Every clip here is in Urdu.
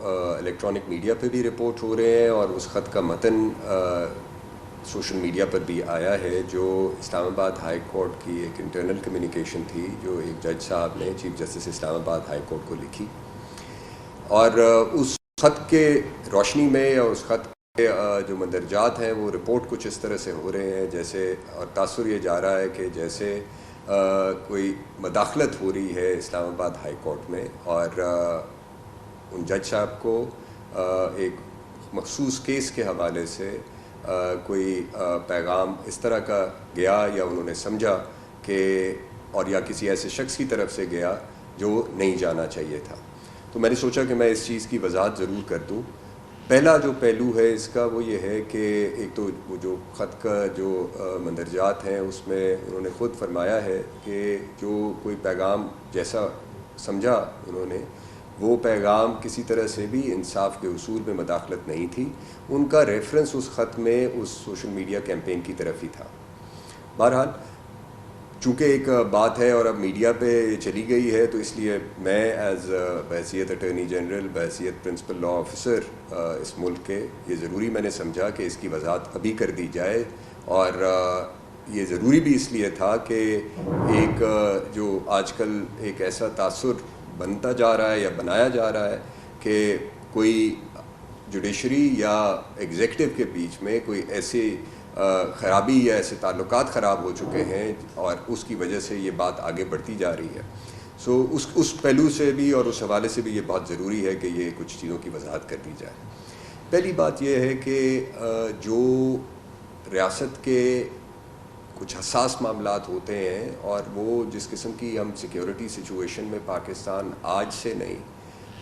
الیکٹرانک میڈیا پہ بھی رپورٹ ہو رہے ہیں اور اس خط کا متن سوشل میڈیا پر بھی آیا ہے، جو اسلام آباد ہائی کورٹ کی ایک انٹرنل کمیونیکیشن تھی جو ایک جج صاحب نے چیف جسٹس اسلام آباد ہائی کورٹ کو لکھی، اور اس خط کے روشنی میں یا اس خط کے جو مندرجات ہیں وہ رپورٹ کچھ اس طرح سے ہو رہے ہیں جیسے، اور تاثر یہ جا رہا ہے کہ جیسے کوئی مداخلت ہو رہی ہے اسلام آباد ہائی کورٹ میں، اور ان جج صاحب کو ایک مخصوص کیس کے حوالے سے کوئی پیغام اس طرح کا گیا یا انہوں نے سمجھا کہ، اور یا کسی ایسے شخص کی طرف سے گیا جو نہیں جانا چاہیے تھا۔ تو میں نے سوچا کہ میں اس چیز کی وضاحت ضرور کر دوں۔ پہلا جو پہلو ہے اس کا وہ یہ ہے کہ ایک تو وہ جو خط کا جو مندرجات ہیں اس میں انہوں نے خود فرمایا ہے کہ جو کوئی پیغام جیسا سمجھا انہوں نے، وہ پیغام کسی طرح سے بھی انصاف کے اصول میں مداخلت نہیں تھی، ان کا ریفرنس اس خط میں اس سوشل میڈیا کیمپین کی طرف ہی تھا۔ بہرحال چونکہ ایک بات ہے اور اب میڈیا پہ چلی گئی ہے، تو اس لیے میں ایز بحیثیت اٹارنی جنرل، بحیثیت پرنسپل لاء آفیسر اس ملک کے، یہ ضروری میں نے سمجھا کہ اس کی وضاحت ابھی کر دی جائے، اور یہ ضروری بھی اس لیے تھا کہ ایک جو آج کل ایک ایسا تاثر بنتا جا رہا ہے یا بنایا جا رہا ہے کہ کوئی جوڈیشری یا ایگزیکٹو کے بیچ میں کوئی ایسی خرابی یا ایسے تعلقات خراب ہو چکے ہیں، اور اس کی وجہ سے یہ بات آگے بڑھتی جا رہی ہے۔ سو اس پہلو سے بھی اور اس حوالے سے بھی یہ بہت ضروری ہے کہ یہ کچھ چیزوں کی وضاحت کر دی جائے۔ پہلی بات یہ ہے کہ جو ریاست کے کچھ حساس معاملات ہوتے ہیں، اور وہ جس قسم کی ہم سیکیورٹی سچویشن میں پاکستان آج سے نہیں،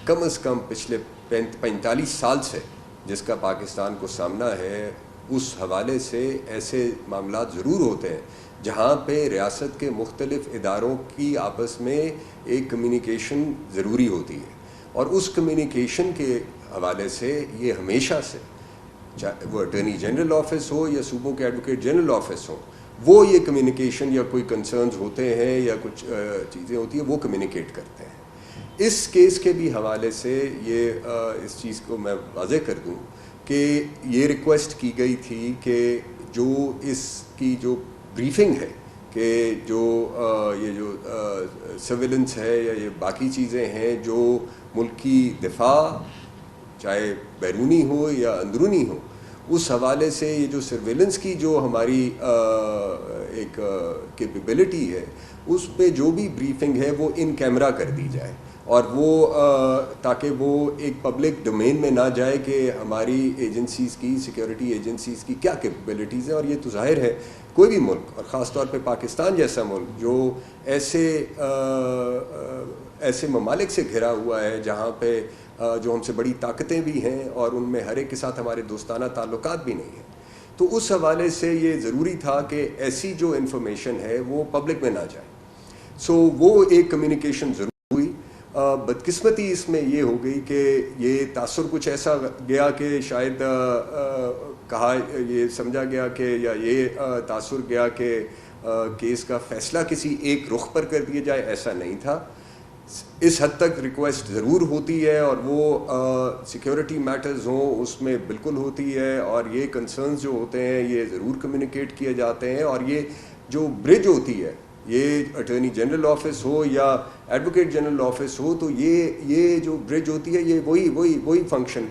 کم از کم پچھلے 45 سال سے جس کا پاکستان کو سامنا ہے، اس حوالے سے ایسے معاملات ضرور ہوتے ہیں جہاں پہ ریاست کے مختلف اداروں کی آپس میں ایک کمیونیکیشن ضروری ہوتی ہے، اور اس کمیونیکیشن کے حوالے سے یہ ہمیشہ سے، چاہے وہ اٹارنی جنرل آفس ہو یا صوبوں کے ایڈوکیٹ جنرل آفس ہو، وہ یہ کمیونیکیشن یا کوئی کنسرنز ہوتے ہیں یا کچھ چیزیں ہوتی ہیں وہ کمیونیکیٹ کرتے ہیں۔ اس کیس کے بھی حوالے سے یہ اس چیز کو میں واضح کر دوں کہ یہ ریکویسٹ کی گئی تھی کہ جو اس کی جو بریفنگ ہے کہ جو یہ جو سرویلنس ہے یا یہ باقی چیزیں ہیں جو ملک کی دفاع چاہے بیرونی ہو یا اندرونی ہو، اس حوالے سے یہ جو سرویلنس کی جو ہماری ایک کیپیبلٹی ہے، اس پہ جو بھی بریفنگ ہے وہ ان کیمرہ کر دی جائے، اور وہ تاکہ وہ ایک پبلک ڈومین میں نہ جائے کہ ہماری ایجنسیز کی، سیکیورٹی ایجنسیز کی کیا کیپیبلٹیز ہیں۔ اور یہ تو ظاہر ہے کوئی بھی ملک، اور خاص طور پہ پاکستان جیسا ملک جو ایسے ممالک سے گھرا ہوا ہے جہاں پہ جو ہم سے بڑی طاقتیں بھی ہیں اور ان میں ہر ایک کے ساتھ ہمارے دوستانہ تعلقات بھی نہیں ہیں، تو اس حوالے سے یہ ضروری تھا کہ ایسی جو انفارمیشن ہے وہ پبلک میں نہ جائے۔ سو وہ ایک کمیونیکیشن ضرور ہوئی۔ بدقسمتی اس میں یہ ہو گئی کہ یہ تاثر کچھ ایسا گیا کہ شاید کہا، یہ سمجھا گیا کہ، یا یہ تاثر گیا کہ کیس کا فیصلہ کسی ایک رخ پر کر دیا جائے، ایسا نہیں تھا۔ اس حد تک ریکویسٹ ضرور ہوتی ہے، اور وہ سیکیورٹی میٹرز ہوں اس میں بالکل ہوتی ہے، اور یہ کنسرنز جو ہوتے ہیں یہ ضرور کمیونیکیٹ کیے جاتے ہیں، اور یہ جو برج ہوتی ہے، یہ اٹارنی جنرل آفس ہو یا ایڈوکیٹ جنرل آفس ہو، تو یہ جو برج ہوتی ہے یہ وہی فنکشن